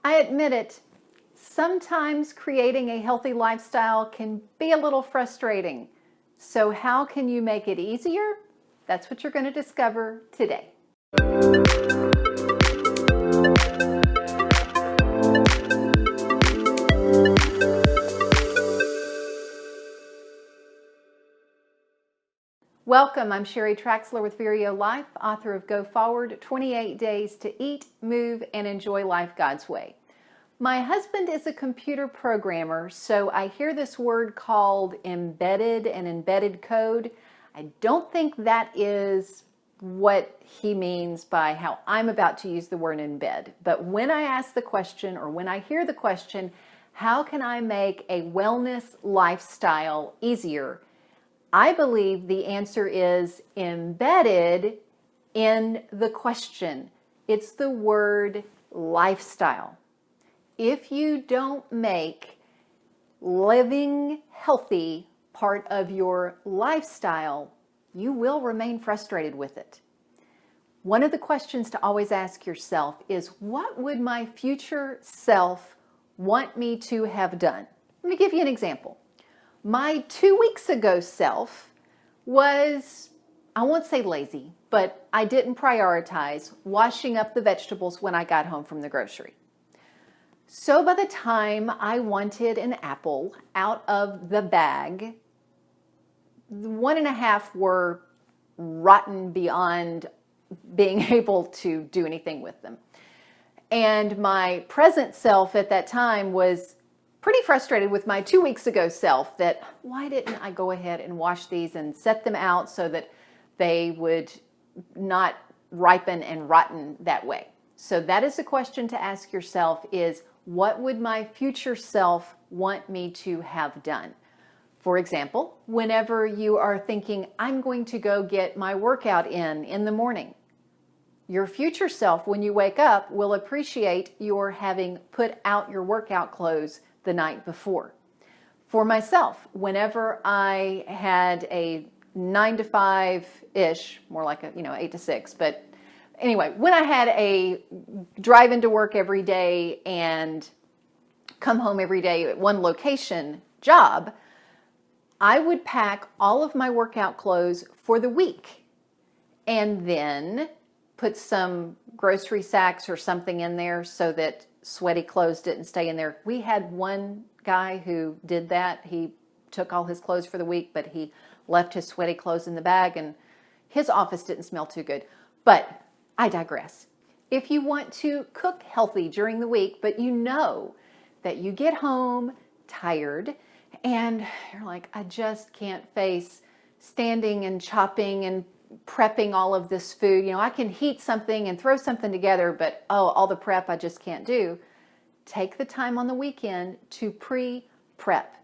I admit it, sometimes creating a healthy lifestyle can be a little frustrating. So how can you make it easier? That's what you're going to discover today. Welcome, I'm Sheri Traxler with ViREO Life, author of Go Forward, 28 Days to Eat, Move, and Enjoy Life God's Way. My husband is a computer programmer, so I hear this word called embedded and embedded code. I don't think that is what he means by how I'm about to use the word embed. But when I ask the question, or when I hear the question, how can I make a wellness lifestyle easier? I believe the answer is embedded in the question. It's the word lifestyle. If you don't make living healthy part of your lifestyle, you will remain frustrated with it. One of the questions to always ask yourself is, what would my future self want me to have done? Let me give you an example. My 2 weeks ago self was, I won't say lazy, but I didn't prioritize washing up the vegetables when I got home from the grocery. So by the time I wanted an apple out of the bag, 1.5 were rotten beyond being able to do anything with them. And my present self at that time was pretty frustrated with my 2 weeks ago self that why didn't I go ahead and wash these and set them out so that they would not ripen and rotten that way. So that is the question to ask yourself is, what would my future self want me to have done? For example, whenever you are thinking, I'm going to go get my workout in the morning, your future self, when you wake up, will appreciate your having put out your workout clothes the night before. For myself, whenever I had a 9 to 5-ish, more like a 8 to 6, but anyway, when I had a drive into work every day and come home every day at one location job, I would pack all of my workout clothes for the week and then put some grocery sacks or something in there so that sweaty clothes didn't stay in there. We had one guy who did that. He took all his clothes for the week, but he left his sweaty clothes in the bag and his office didn't smell too good. But I digress. If you want to cook healthy during the week, but you know that you get home tired and you're like, I just can't face standing and chopping and prepping all of this food. I can heat something and throw something together, but all the prep I just can't do. Take the time on the weekend to pre-prep.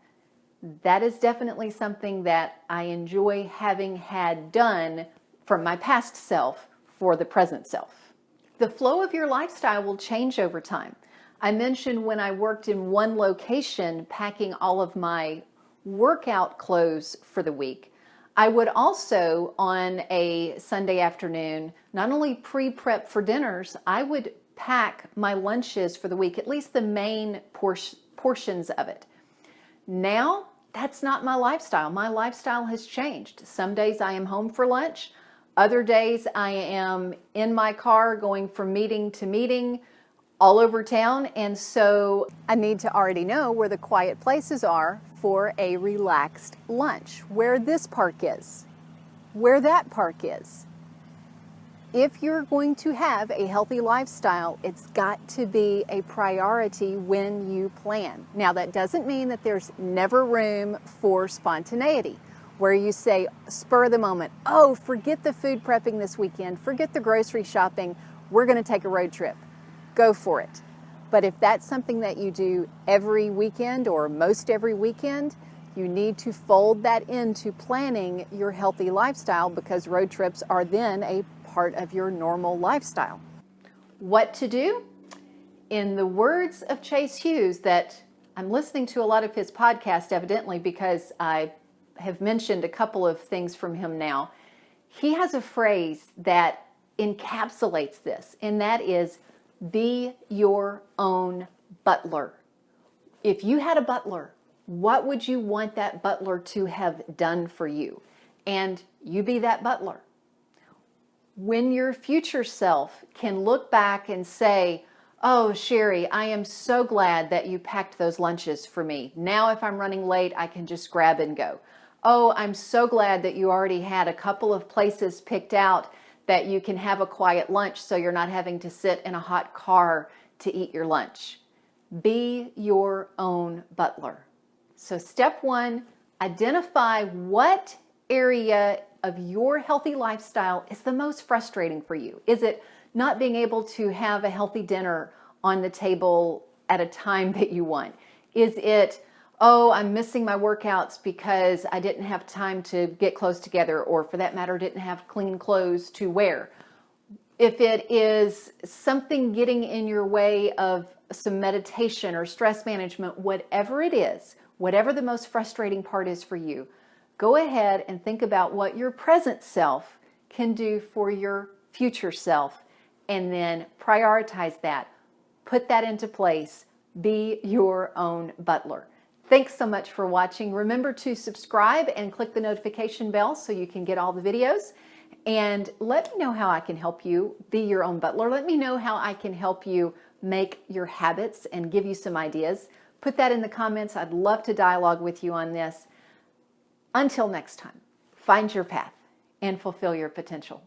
That is definitely something that I enjoy having had done from my past self for the present self. The flow of your lifestyle will change over time. I mentioned when I worked in one location packing all of my workout clothes for the week, I would also, on a Sunday afternoon, not only pre-prep for dinners, I would pack my lunches for the week, at least the main portions of it. Now, that's not my lifestyle. My lifestyle has changed. Some days I am home for lunch. Other days I am in my car going from meeting to meeting all over town, and so I need to already know where the quiet places are for a relaxed lunch, where this park is, where that park is. If you're going to have a healthy lifestyle, it's got to be a priority when you plan. Now, that doesn't mean that there's never room for spontaneity, where you say, spur of the moment, oh, forget the food prepping this weekend, forget the grocery shopping, we're going to take a road trip. Go for it. But if that's something that you do every weekend or most every weekend, you need to fold that into planning your healthy lifestyle, because road trips are then a part of your normal lifestyle. What to do? In the words of Hughes, that I'm listening to a lot of his podcast evidently because I have mentioned a couple of things from him now. He has a phrase that encapsulates this, and that is, Be your own butler. If you had a butler, what would you want that butler to have done for you? And you be that butler. When your future self can look back and say, oh, Sheri, I am so glad that you packed those lunches for me. Now if I'm running late, I can just grab and go. Oh, I'm so glad that you already had a couple of places picked out that you can have a quiet lunch so you're not having to sit in a hot car to eat your lunch. Be your own butler. So step one, identify what area of your healthy lifestyle is the most frustrating for you. Is it not being able to have a healthy dinner on the table at a time that you want? Is it, oh, I'm missing my workouts because I didn't have time to get clothes together, or for that matter, didn't have clean clothes to wear? If it is something getting in your way of some meditation or stress management, whatever it is, whatever the most frustrating part is for you, go ahead and think about what your present self can do for your future self, and then prioritize that. Put that into place. Be your own butler. Thanks so much for watching. Remember to subscribe and click the notification bell so you can get all the videos. And let me know how I can help you be your own butler. Let me know how I can help you make your habits and give you some ideas. Put that in the comments. I'd love to dialogue with you on this. Until next time, find your path and fulfill your potential.